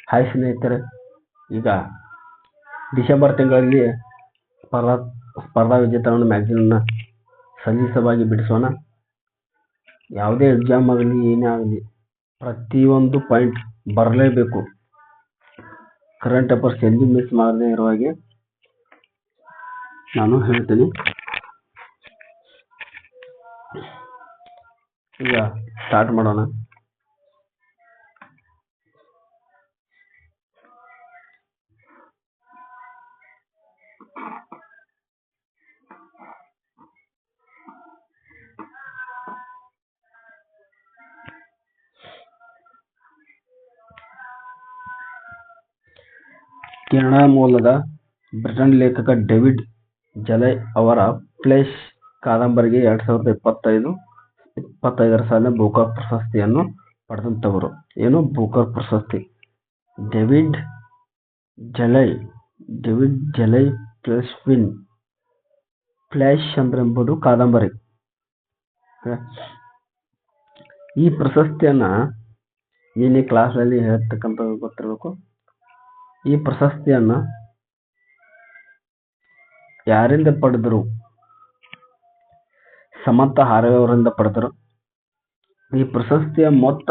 Hi ಸ್ನೇಹಿತರೆ, ಈಗ December ತಿಂಗಳಲ್ಲಿ ಸ್ಪರ್ಧಾ ವಿಜೇತರನ್ನು ಮ್ಯಾಗಝೀನನ್ನು ಸಲೀಸವಾಗಿ ಬಿಡಿಸೋಣ. ಯಾವುದೇ ಎಕ್ಸಾಮ್ ಆಗಲಿ ಏನೇ ಆಗಲಿ ಪ್ರತಿಯೊಂದು ಪಾಯಿಂಟ್ ಬರಲೇಬೇಕು. ಕರೆಂಟ್ ಅಫೇರ್ಸ್ ಎಲ್ಲಿ ಮಿಸ್ ಮಾಡದೇ ಇರೋ ಹಾಗೆ ನಾನು ಹೇಳ್ತೀನಿ. ಈಗ ಸ್ಟಾರ್ಟ್ ಮಾಡೋಣ. ಕೆನಡಾ ಮೂಲದ ಬ್ರಿಟನ್ ಲೇಖಕ ಡೇವಿಡ್ ಜಲೈ ಅವರ ಫ್ಲೇಶ್ ಕಾದಂಬರಿಗೆ 2025ರ ಸಾಲಿನ ಬೂಕರ್ ಪ್ರಶಸ್ತಿಯನ್ನು ಪಡೆದಂತವರು. ಏನು ಬೂಕರ್ ಪ್ರಶಸ್ತಿ? ಡೇವಿಡ್ ಜಲೈ ಫ್ಲೇಶ್ ಎಂಬುದು ಕಾದಂಬರಿ. ಈ ಪ್ರಶಸ್ತಿಯನ್ನ ಏನೇ ಕ್ಲಾಸ್ನಲ್ಲಿ ಹೇಳ್ತಕ್ಕಂಥದ್ದು ಗೊತ್ತಿರಬೇಕು. ಈ ಪ್ರಶಸ್ತಿಯನ್ನ ಯಾರಿಂದ ಪಡೆದರು? ಸಮಂತಾ ಹಾರ್ವೆ ಅವರಿಂದ ಪಡೆದರು. ಈ ಪ್ರಶಸ್ತಿಯ ಮೊತ್ತ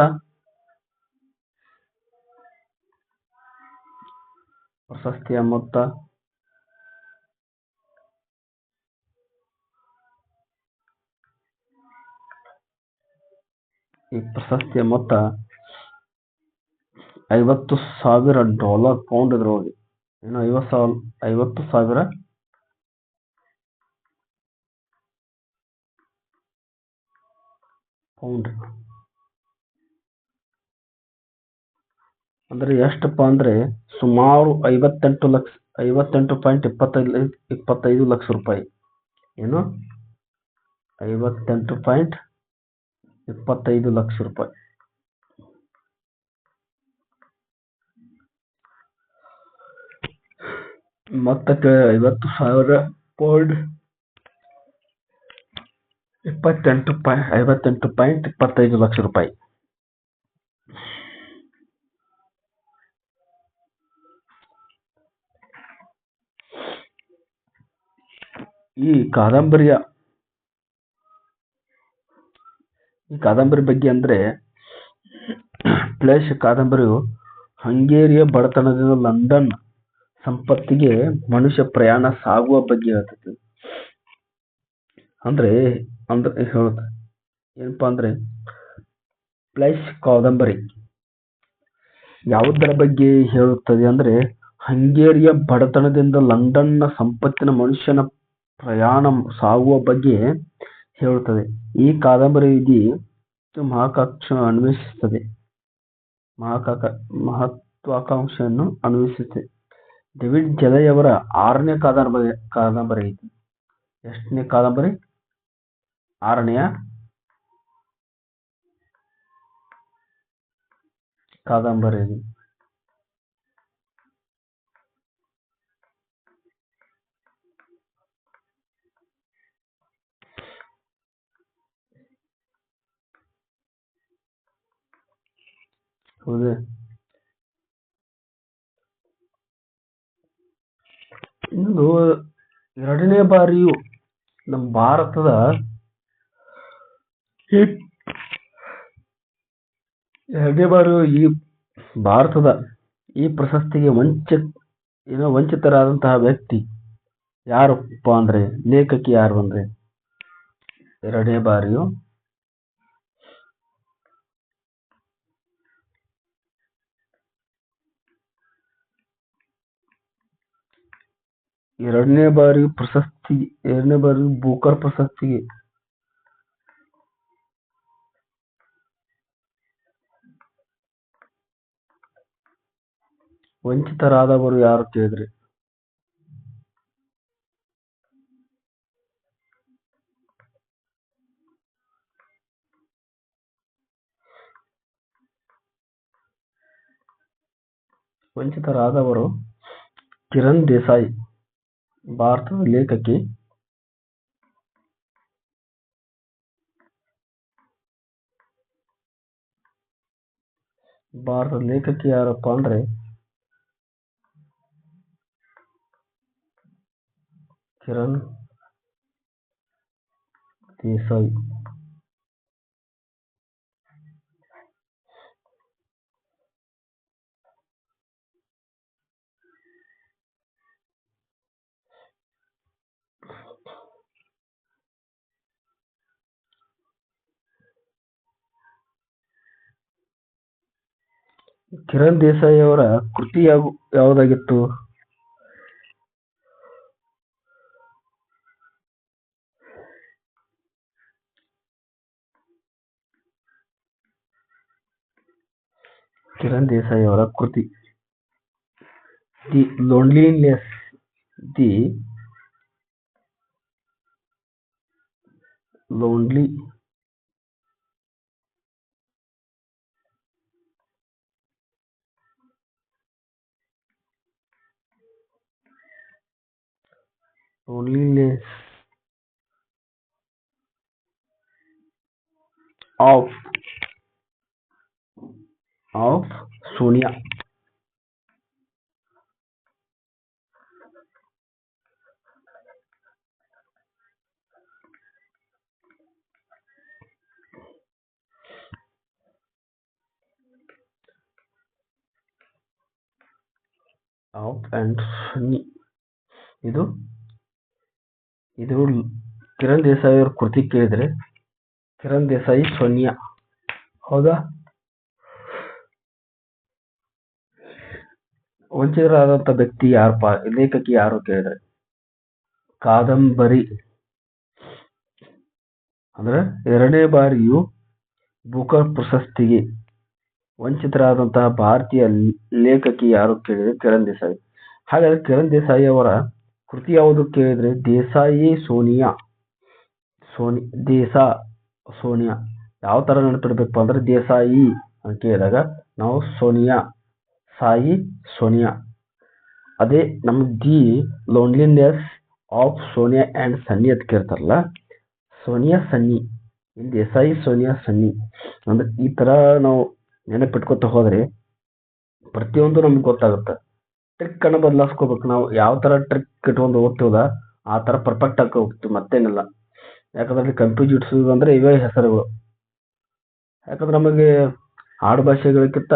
$50,000 ಪೌಂಡ್. ಇದ್ರೊಳಗೆ ಏನು 50,000 ಪೌಂಡ್ ಅಂದ್ರೆ ಎಷ್ಟಪ್ಪ ಅಂದ್ರೆ ಸುಮಾರು 58.25 ಲಕ್ಷ ರೂಪಾಯಿ. ಏನು 58.25 ಲಕ್ಷ ರೂಪಾಯಿ. ಮೊತ್ತಕ್ಕೆ 50,000 ಪೌಂಡ್ 58.25 ಲಕ್ಷ ರೂಪಾಯಿ. ಈ ಕಾದಂಬರಿ ಬಗ್ಗೆ ಅಂದ್ರೆ ಫ್ಲೇಶ್ ಕಾದಂಬರಿಯು ಹಂಗೇರಿಯ ಬಡತನದಿಂದ ಲಂಡನ್ ಸಂಪತ್ತಿಗೆ ಮನುಷ್ಯ ಪ್ರಯಾಣ ಸಾಗುವ ಬಗ್ಗೆ ಹೇಳ್ತೈತಿ. ಅಂದ್ರೆ ಹೇಳುತ್ತೆ ಏನಪ್ಪಾ ಅಂದ್ರೆ ಫ್ಲೇಶ್ ಕಾದಂಬರಿ ಯಾವುದರ ಬಗ್ಗೆ ಹೇಳುತ್ತದೆ ಅಂದ್ರೆ ಹಂಗೇರಿಯ ಬಡತನದಿಂದ ಲಂಡನ್ನ ಸಂಪತ್ತಿನ ಮನುಷ್ಯನ ಪ್ರಯಾಣ ಸಾಗುವ ಬಗ್ಗೆ ಹೇಳುತ್ತದೆ. ಈ ಕಾದಂಬರಿ ಮಹತ್ವಾಕಾಂಕ್ಷೆಯನ್ನು ಅನ್ವೇಷಿಸುತ್ತೆ. ಡೇವಿಡ್ ಜಲೈ ಅವರ 6ನೇ ಕಾದಂಬರಿ ಇದು. ಎಷ್ಟನೇ ಕಾದಂಬರಿ? 6ನೇ ಕಾದಂಬರಿ ಇದು. ಹೌದೇ? ಇದು 2ನೇ ಬಾರಿಯೂ ನಮ್ಮ ಭಾರತದ ಈ ಪ್ರಶಸ್ತಿಗೆ ವಂಚಿತರಾದಂತಹ ವ್ಯಕ್ತಿ ಯಾರಪ್ಪ ಅಂದ್ರೆ ಲೇಖಕಿ ಯಾರು ಅಂದ್ರೆ 2ನೇ ಬಾರಿಯೂ ಬೂಕರ್ ಪ್ರಶಸ್ತಿಗೆ ವಂಚಿತರಾದವರು ಯಾರು ಕೇಳಿದ್ರಿ? ವಂಚಿತರಾದವರು ಕಿರಣ್ ದೇಸಾಯಿ, ಭಾರತದ ಲೇಖಕಿ. ಯಾರಪ್ಪ ಅಂದ್ರೆ ಕಿರಣ್ ದೇಸಾಯಿ. ಕಿರಣ್ ದೇಸಾಯಿ ಅವರ ಕೃತಿ ಯಾವುದಾಗಿತ್ತು? ಕಿರಣ್ ದೇಸಾಯಿ ಅವರ ಕೃತಿ the loneliness the lonely loneliness of Sonia. Of and Sunny. ಇದು ಕಿರಣ್ ದೇಸಾಯಿ ಅವ್ರ ಕೃತಿ ಕೇಳಿದ್ರೆ ಕಿರಣ್ ದೇಸಾಯಿ ಸೋನಿಯಾ, ಹೌದಾ? ವಂಚಿತರಾದಂತ ವ್ಯಕ್ತಿ ಯಾರಪ್ಪ, ಲೇಖಕಿ ಯಾರು ಕೇಳಿದ್ರೆ ಕಾದಂಬರಿ ಅಂದ್ರೆ 2ನೇ ಬಾರಿಯೂ ಬೂಕರ್ ಪ್ರಶಸ್ತಿಗೆ ವಂಚಿತರಾದಂತಹ ಭಾರತೀಯ ಲೇಖಕಿ ಯಾರು ಕೇಳಿದ್ರೆ ಕಿರಣ್ ದೇಸಾಯಿ. ಹಾಗಾದ್ರೆ ಕಿರಣ್ ದೇಸಾಯಿ ಅವರ ಕೃತಿ ಯಾವುದು ಕೇಳಿದ್ರೆ ದೇಸಾಯಿ ಸೋನಿಯಾ. ಸೋನಿಯಾ ಯಾವ ತರ ನೆನಪಿಡ್ಬೇಕು ಅಂದ್ರೆ ದೇಸಾಯಿ ಅಂತ ಕೇಳಿದಾಗ ನಾವು ಸೋನಿಯಾ. ಅದೇ ನಮ್ಗೆ the loneliness of Sonia and Sunny ಅಂತ ಕೇಳ್ತಾರಲ್ಲ, ಸೋನಿಯಾ ಸನ್ನಿ, ದೇಸಾಯಿ ಸೋನಿಯಾ ಸನ್ನಿ ಅಂದ್ರೆ ಈ ತರ ನಾವು ನೆನಪಿಟ್ಕೊತ ಹೋದ್ರೆ ಪ್ರತಿಯೊಂದು ನಮ್ಗೆ ಗೊತ್ತಾಗುತ್ತೆ. ಟ್ರಿಕ್ ಅನ್ನ ಬದಲಾಯಿಸ್ಕೋಬೇಕು. ನಾವು ಯಾವ ತರ ಟ್ರಿಕ್ ಇಟ್ಕೊಂಡು ಓದ್ತೀವಲ್ಲ ಆ ತರ ಪರ್ಫೆಕ್ಟ್ ಆಗಿ ಹೋಗ್ತೀವಿ, ಮತ್ತೇನಿಲ್ಲ. ಯಾಕಂದ್ರೆ ಕನ್ಫ್ಯೂಸ್ ಇಡ್ಸೋದು ಅಂದ್ರೆ ಇವೇ ಹೆಸರುಗಳು. ಯಾಕಂದ್ರೆ ನಮಗೆ ಆಡು ಭಾಷೆಗಳಕ್ಕಿಂತ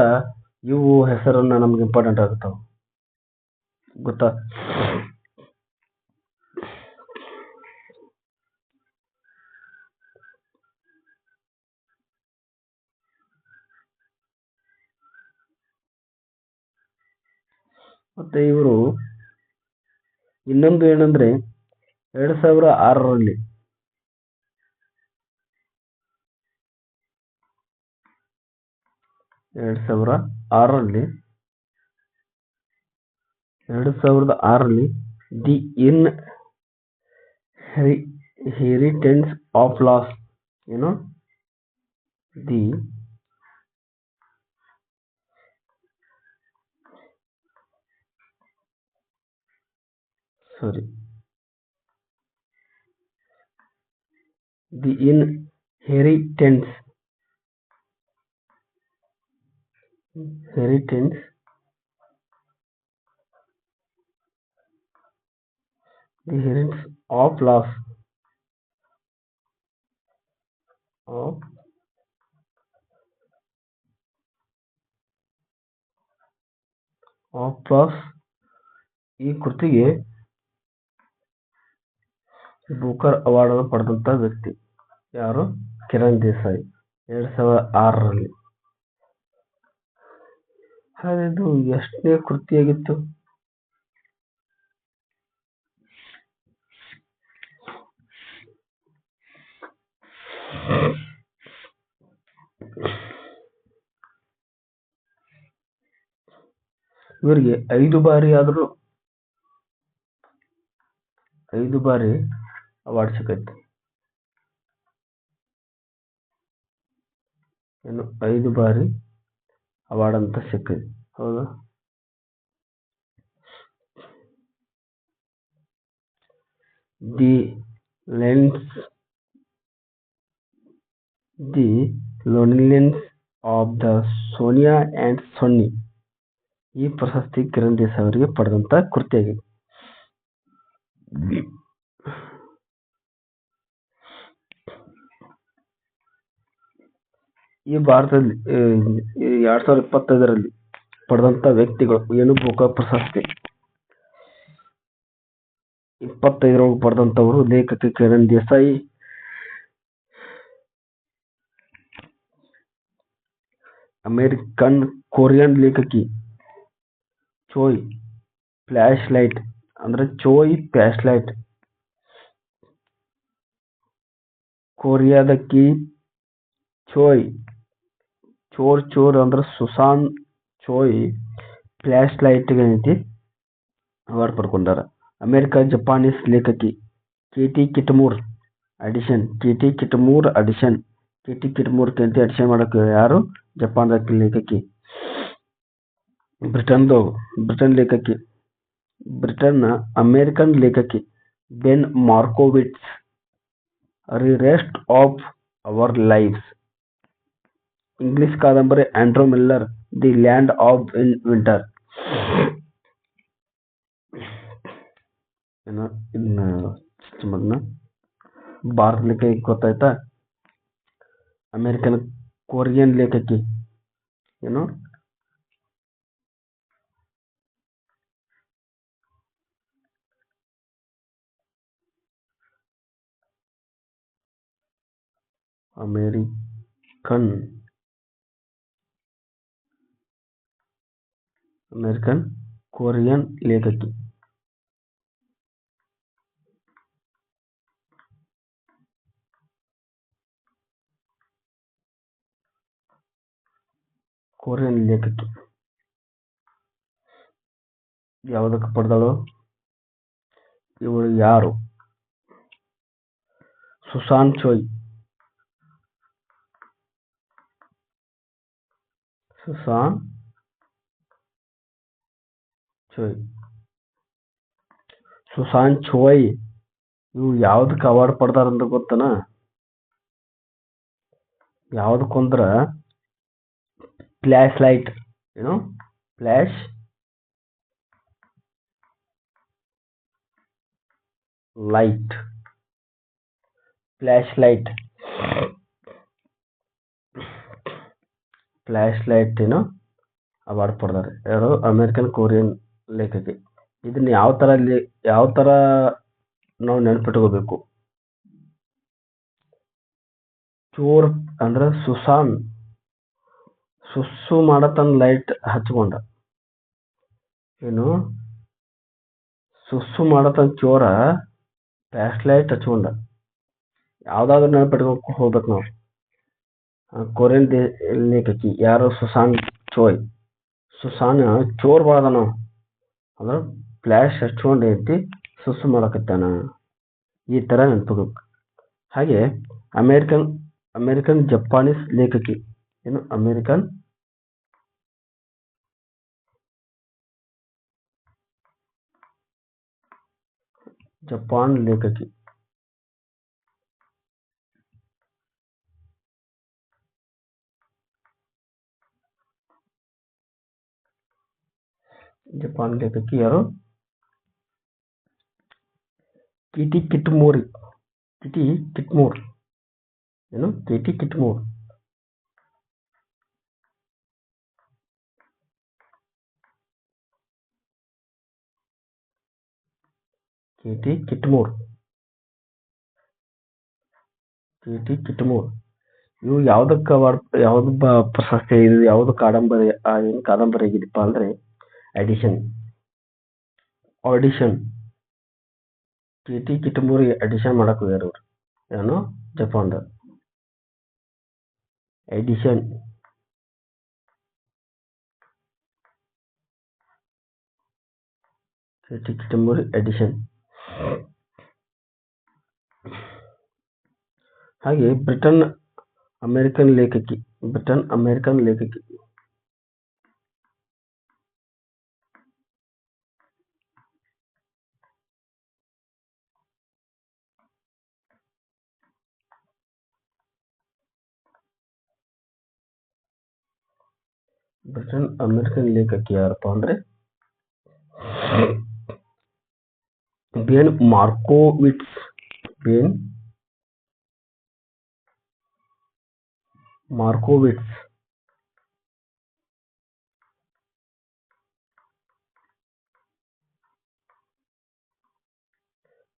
ಇವು ಹೆಸರನ್ನ ನಮ್ಗೆ ಇಂಪಾರ್ಟೆಂಟ್ ಆಗುತ್ತಾವ, ಗೊತ್ತಾ? ಮತ್ತೆ ಇವರು ಇನ್ನೊಂದು ಏನಂದ್ರೆ 2006ರಲ್ಲಿ ದಿ ಇನ್ಹೆರಿಟೆನ್ಸ್ ಆಫ್ ಲಾಸ್, ಏನು ದಿ ಇನ್ಹೆರಿಟೆನ್ಸ್ ಆಫ್ ಲಾಸ್ ಈ ಕೃತಿಗೆ ಬೂಕರ್ ಅವಾರ್ಡ್ ಅನ್ನು ಪಡೆದಂತ ವ್ಯಕ್ತಿ ಯಾರು? ಕಿರಣ್ ದೇಸಾಯಿ 2006ರಲ್ಲಿ. ಇದು ಎಷ್ಟನೇ ಕೃತಿಯಾಗಿತ್ತು? ಇವರಿಗೆ 5 ಬಾರಿ ಅವಾರ್ಡ್ ಸಿಕ್ಕೈತಿ. 5 ಬಾರಿ ಅವಾರ್ಡ್ ಅಂತ ಸಿಕ್ಕೈತಿ, ಹೌದಾ? The loneliness of the Sonia and Sunny ಈ ಪ್ರಶಸ್ತಿ ಕಿರಣ್ ದೇಸಾಯಿ ಅವರಿಗೆ ಪಡೆದಂತ ಕೃತಿಯಾಗಿದೆ. ಈ ಭಾರತದಲ್ಲಿ 2025ರಲ್ಲಿ ಪಡೆದಂತ ವ್ಯಕ್ತಿಗಳು ಏನು ಬೂಕರ್ ಪ್ರಶಸ್ತಿ 25 ಪಡೆದಂತವರು ಲೇಖಕಿ ಕಿರಣ್ ದೇಸಾಯಿ, ಅಮೇರಿಕನ್ ಕೊರಿಯನ್ ಲೇಖಕಿ ಚೋಯ್ ಫ್ಲಾಶ್ಲೈಟ್ ಕೊರಿಯಾದಕಿ ಚೋಯ್ ಚೋರ್ ಅಂದ್ರೆ ಸುಸಾನ್ ಚೋಯ್ ಫ್ಲಾಶ್ಲೈಟ್ ಏನೈತಿ ಅವಾರ್ಡ್ ಪಡ್ಕೊಂಡಾರ. ಜಪಾನೀಸ್ ಲೇಖಕಿ Katie Kitamura addition Katie Kitamura addition ಮಾಡಕ್ಕೆ ಯಾರು? ಜಪಾನ್ ಲೇಖಕಿ. ಬ್ರಿಟನ್ನ ಅಮೇರಿಕನ್ ಲೇಖಕಿ Ben Markovits rest of our lives. English ಕಾದಂಬರಿ Andrew Miller the land of in winter. ಭಾರತ ಲೇಖಕಿ ಗೊತ್ತಾಯ್ತಾ? ಅಮೇರಿಕನ್ ಕೊರಿಯನ್ ಲೇಖಕಿ ಏನು? ಅಮೇರಿಕನ್ ಕೊರಿಯನ್ ಲೇಖಕಿ ಯಾವುದಕ್ಕೆ ಪಡೆದಳು? ಇವಳು ಯಾರು? ಸುಸಾನ್ ಚೋಯ್. ಸುಸಾನ್ ಚೋಯ್ ಇವು ಯಾವ್ದಕ್ಕೆ ಅವಾರ್ಡ್ ಪಡ್ದಾರಂತ ಗೊತ್ತನ? ಯಾವ್ದಕ್ಕೊಂದ್ರ ಫ್ಲಾಶ್ ಲೈಟ್ ಅವಾರ್ಡ್ ಪಡ್ದಾರೆ. ಯಾರು? ಅಮೇರಿಕನ್ ಕೊರಿಯನ್ ಲೇಖಕಿ. ಇದನ್ನ ಯಾವ ತರ ನಾವು ನೆನ್ಪಿಟ್ಕೋಬೇಕು? ಚೋರ್ ಅಂದ್ರ ಸುಸಾನ್ ಸುಸ್ಸು ಮಾಡತನ್ ಲೈಟ್ ಹಚ್ಕೊಂಡ. ಸುಸ್ಸು ಮಾಡತನ್ ಚೋರ ಫ್ಲಾಶ್ ಲೈಟ್ ಹಚ್ಕೊಂಡ. ಯಾವ್ದಾದ್ರು ನೆನ್ಪಿಟ್ಕೋಕ್ ಹೋಗ್ಬೇಕು ನಾವು. ಕೊರಿಯನ್ ಲೇಖಕಿ ಯಾರು? ಸುಸಾನ್ ಚೋಯ್. ಸುಸಾನ್ ಚೋರ್ ಬಾಳದನ ಅಂದ್ರ ಫ್ಲಾಶ್ ಹಚ್ಕೊಂಡ್ ಐತಿ ಸುಸ್ಸು ಮಾಡಕತ್ತಾನ. ಈ ತರ ನೆನ್ಪಿಡ್ಬೇಕು. ಹಾಗೆ ಅಮೇರಿಕನ್ ಜಪಾನೀಸ್ ಲೇಖಕಿ ಏನು? ಜಪಾನ್ ಲೇಖಕಿ ಯಾರು? ಕೆಟಿ ಕಿಟ್ಮೂರ್. ಏನು? ಕೆಟಿ ಕಿಟ್ಮೂರ್. ಇವು ಯಾವ್ದಕ್ಕ ಯಾವ್ದು ಪ್ರಶಸ್ತಿ? ಇದು ಯಾವ್ದು ಕಾದಂಬರಿ ಆಗಿದಪ್ಪ ಅಂದ್ರೆ ಆಡಿಷನ್. ಕೆಟಿ ಕಿಟಮೂರಿ ಆಡಿಷನ್ ಮಾಡಕ್ ಹೋಗ್ಯಾರ ಅವ್ರು. ಏನು? ಜಪಾನ್ದ ಎಡಿಷನ್. Katie Kitamura edition. ಹಾಗೆ ಬ್ರಿಟನ್ ಅಮೇರಿಕನ್ ಲೇಖಕಿ ಯಾರಪ್ಪ ಅಂದ್ರೆ ಬೆನ್ ಮಾರ್ಕೋವಿಟ್ಸ್. ಮಾರ್ಕೋವಿಟ್ಸ್.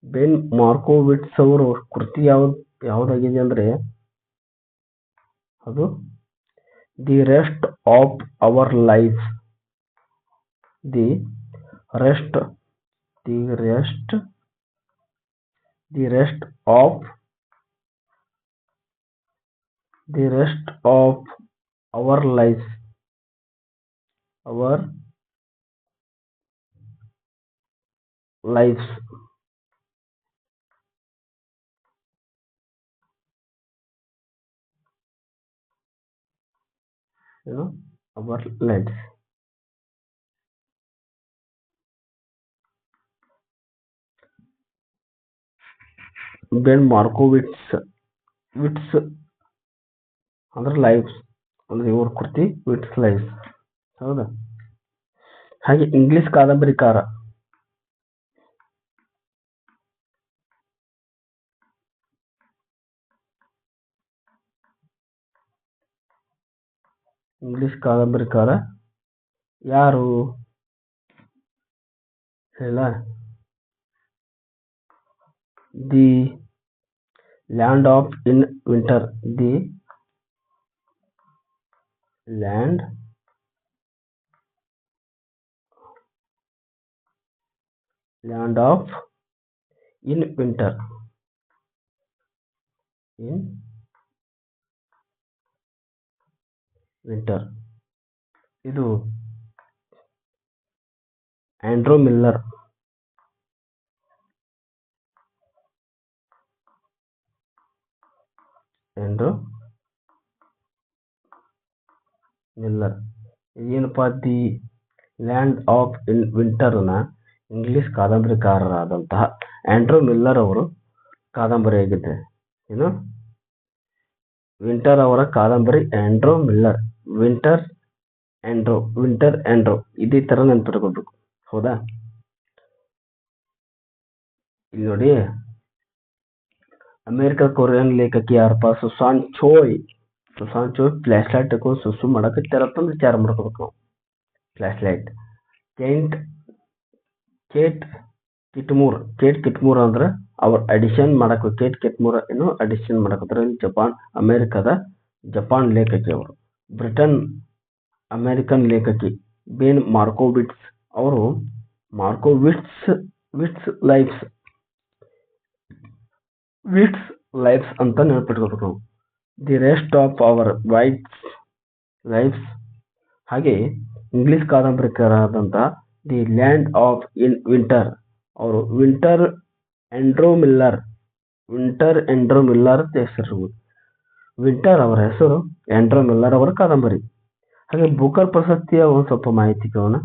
ಬೆನ್ ಮಾರ್ಕೋವಿಟ್ಸ್ ಅವರು ಕೃತಿ ಯಾವ್ದಾಗಿದೆ ಅಂದ್ರೆ ಅದು the rest of our life. The rest the rest the rest of the rest of our life our lifes our lifes. Ben Markovits ವಿಟ್ಸ್ ಅಂದ್ರೆ ಲೈಫ್ಸ್ ಅಂದ್ರೆ ಇವ್ರ ಕೃತಿ ವಿಟ್ಸ್ ಲೈಫ್. ಹೌದಾ. ಹಾಗೆ ಇಂಗ್ಲಿಷ್ ಕಾದಂಬರಿಕಾರ ಯಾರು ಹೇಳ? The land of in winter. The land of in winter. ಇದು ಆಂಡ್ರೂ ಮಿಲ್ಲರ್. ಏನಪ್ಪಾ the land of in winter ನ ಇಂಗ್ಲಿಷ್ ಕಾದಂಬರಿಕಾರರಾದಂತಹ ಆಂಡ್ರೂ ಮಿಲ್ಲರ್ ಅವರು ಕಾದಂಬರಿಯಾಗಿದೆ. ಏನು ವಿಂಟರ್ ಅವರ ಕಾದಂಬರಿ ಆಂಡ್ರೂ ಮಿಲ್ಲರ್. ವಿಂಟರ್ ಆಂಡ್ರೂ ಇದೇ ತರ ನೆನ್ಪಿಟ್ಕೋಬೇಕು. ಹೌದಾ. ಇಲ್ಲಿ ನೋಡಿ, ಅಮೆರಿಕ ಕೊರಿಯನ್ ಲೇಖಕಿ ಯಾರಪ್ಪ? ಸುಸಾನ್ ಚೋಯ್. ಫ್ಲಾಶ್ ಲೈಟ್ ತಗೊಂಡು ಸುಸು ಮಾಡಕತ್ತಾರಪ್ಪ ವಿಚಾರ ಮಾಡ್ಕೋಬೇಕು ನಾವು. Flash light. ಕೇಟ್ ಕಿಟ್ಮೂರ್ ಅಂದ್ರೆ ಅವ್ರ ಅಡಿಷನ್ ಮಾಡಕ್ ಅಡಿಷನ್ ಮಾಡಕತ್ತಾರ. ಅಮೆರಿಕದ ಜಪಾನ್ ಲೇಖಕಿ ಅವರು. ಬ್ರಿಟನ್ ಅಮೆರಿಕನ್ ಲೇಖಕಿ ಬೆನ್ ಮಾರ್ಕೋವಿಟ್ಸ್ ಅವರು ವಿಟ್ಸ್ ಲೈಫ್ಸ್ ಅಂತ ನೆನಪಿಟ್ಕೋಬೇಕು ನಾವು. The rest of our lifes. ಹಾಗೆ ಇಂಗ್ಲಿಷ್ ಕಾದಂಬರಿಕಾರರಾದಂತಹ the land of in winter ಅವರು ಆಂಡ್ರೂ ಮಿಲ್ಲರ್ ಅಂತ ಹೆಸರು. ವಿಂಟರ್ ಅವರ ಹೆಸರು, ಆಂಡ್ರೂ ಮಿಲ್ಲರ್ ಅವರ ಕಾದಂಬರಿ. ಹಾಗೆ ಬೂಕರ್ ಪ್ರಶಸ್ತಿಯ ಒಂದು ಸ್ವಲ್ಪ ಮಾಹಿತಿ ಕೇಳೋಣ.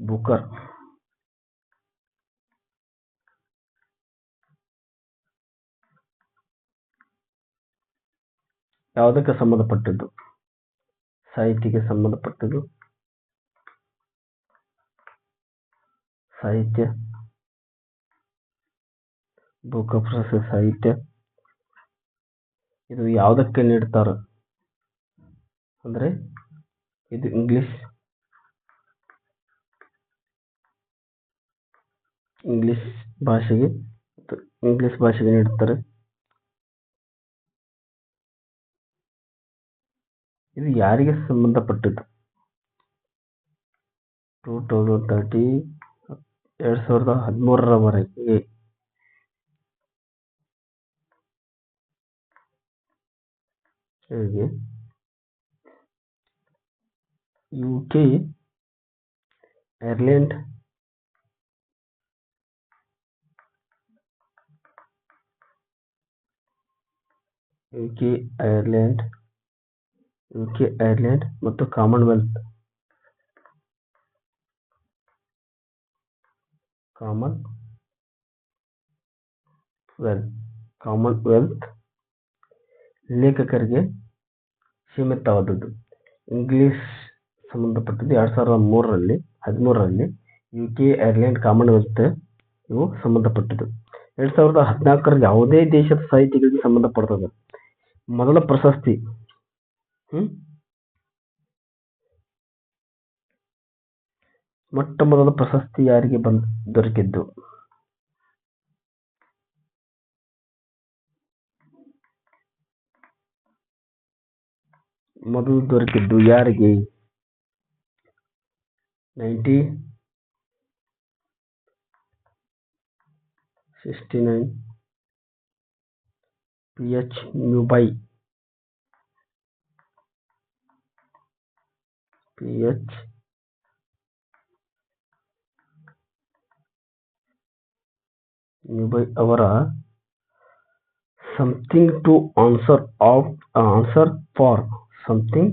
ಬೂಕರ್ ಯಾವುದಕ್ಕೆ ಸಂಬಂಧಪಟ್ಟದ್ದು? ಸಾಹಿತ್ಯಕ್ಕೆ ಸಂಬಂಧಪಟ್ಟದ್ದು. ಸಾಹಿತ್ಯ. ಬೂಕರ್ ಪ್ರಶಸ್ತಿ ಸಾಹಿತ್ಯ. ಇದು ಯಾವುದಕ್ಕೆ ನೀಡ್ತಾರ ಅಂದ್ರೆ ಇದು ಇಂಗ್ಲಿಷ್ ಭಾಷೆಗೆ ನೀಡುತ್ತಾರೆ. ಇದು ಯಾರಿಗೆ ಸಂಬಂಧಪಟ್ಟದ್ದು? 2013 ಯುಕೆ, ಐರ್ಲೆಂಡ್, ಮತ್ತು ಕಾಮನ್ವೆಲ್ತ್ ಲೇಖಕರಿಗೆ ಸೀಮಿತವಾದದ್ದು. ಇಂಗ್ಲಿಷ್ ಸಂಬಂಧಪಟ್ಟದ್ದು 2013ರಲ್ಲಿ UK, ಐರ್ಲೆಂಡ್, ಕಾಮನ್ವೆಲ್ತ್ ಇವು ಸಂಬಂಧಪಟ್ಟದ್ದು. 2014ರಲ್ಲಿ ಯಾವುದೇ ದೇಶದ ಸಾಹಿತಿಗಳಿಗೆ ಸಂಬಂಧಪಡ್ತದೆ. ಮೊದಲ ಪ್ರಶಸ್ತಿ ಮೊಟ್ಟ ಮೊದಲ ಪ್ರಶಸ್ತಿ ಯಾರಿಗೆ ದೊರಕಿದ್ದು? ಮೊದಲು ದೊರಕಿದ್ದು ಯಾರಿಗೆ? 1969 PH ನ್ಯೂಬೈ. ಅವರ something to answer for something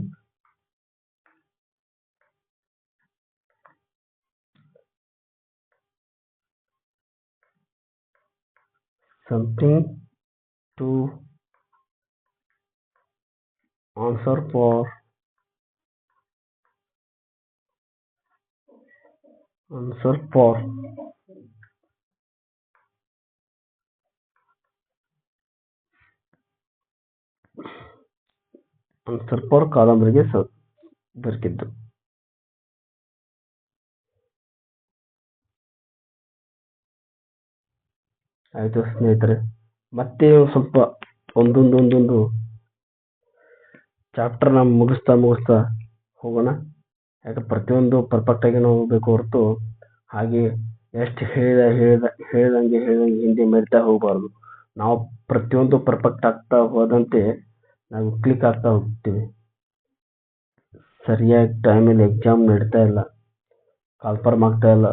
to answer for ಕಾದಂಬರಿಗೆ ದೊರಕಿದ್ದು. ಆಯ್ತು ಸ್ನೇಹಿತರೆ, ಮತ್ತೆ ಸ್ವಲ್ಪ ಒಂದೊಂದು ಚಾಪ್ಟರ್ನ ಮುಗಿಸ್ತಾ ಹೋಗೋಣ. ಯಾಕೆ ಪ್ರತಿಯೊಂದು ಪರ್ಫೆಕ್ಟ್ ಆಗಿ ನಾವು ಹೋಗ್ಬೇಕು ಹೊರತು ಹಾಗೆ ಎಷ್ಟು ಹೇಳ್ದಂಗೆ ಹಿಂದೆ ಮೆರಿತಾ ಹೋಗಬಾರ್ದು. ನಾವು ಪ್ರತಿಯೊಂದು ಪರ್ಫೆಕ್ಟ್ ಆಗ್ತಾ ಹೋದಂತೆ ನಾವು ಕ್ಲಿಕ್ ಆಗ್ತಾ ಹೋಗ್ತೀವಿ. ಸರಿಯಾಗಿ ಟೈಮಲ್ಲಿ ಎಕ್ಸಾಮ್ ನಡೀತಾ ಇಲ್ಲ, ಕಾಲ್ಫಾರ್ಮ್ ಆಗ್ತಾ ಇಲ್ಲ.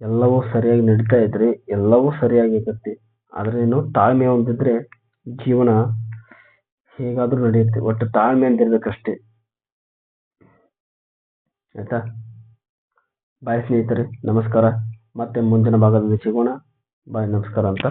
ಎಲ್ಲವೂ ಸರಿಯಾಗಿ ನಡೀತಾ ಇದ್ರೆ ಎಲ್ಲವೂ ಸರಿಯಾಗಿ ಇರುತ್ತೆ. ಆದ್ರೆ ತಾಳ್ಮೆ ಹೊಂದಿದ್ರೆ ಜೀವನ ಹೇಗಾದ್ರೂ ನಡೆಯುತ್ತೆ. ಒಟ್ಟು ತಾಳ್ಮೆ ಅಂದಿರ್ಬೇಕಷ್ಟೇ. ಆಯ್ತಾ? ಬಾಯ್ ಸ್ನೇಹಿತರೆ, ನಮಸ್ಕಾರ. ಮತ್ತೆ ಮುಂದಿನ ಭಾಗದಲ್ಲಿ ಸಿಗೋಣ. ಬಾಯ್, ನಮಸ್ಕಾರ ಅಂತ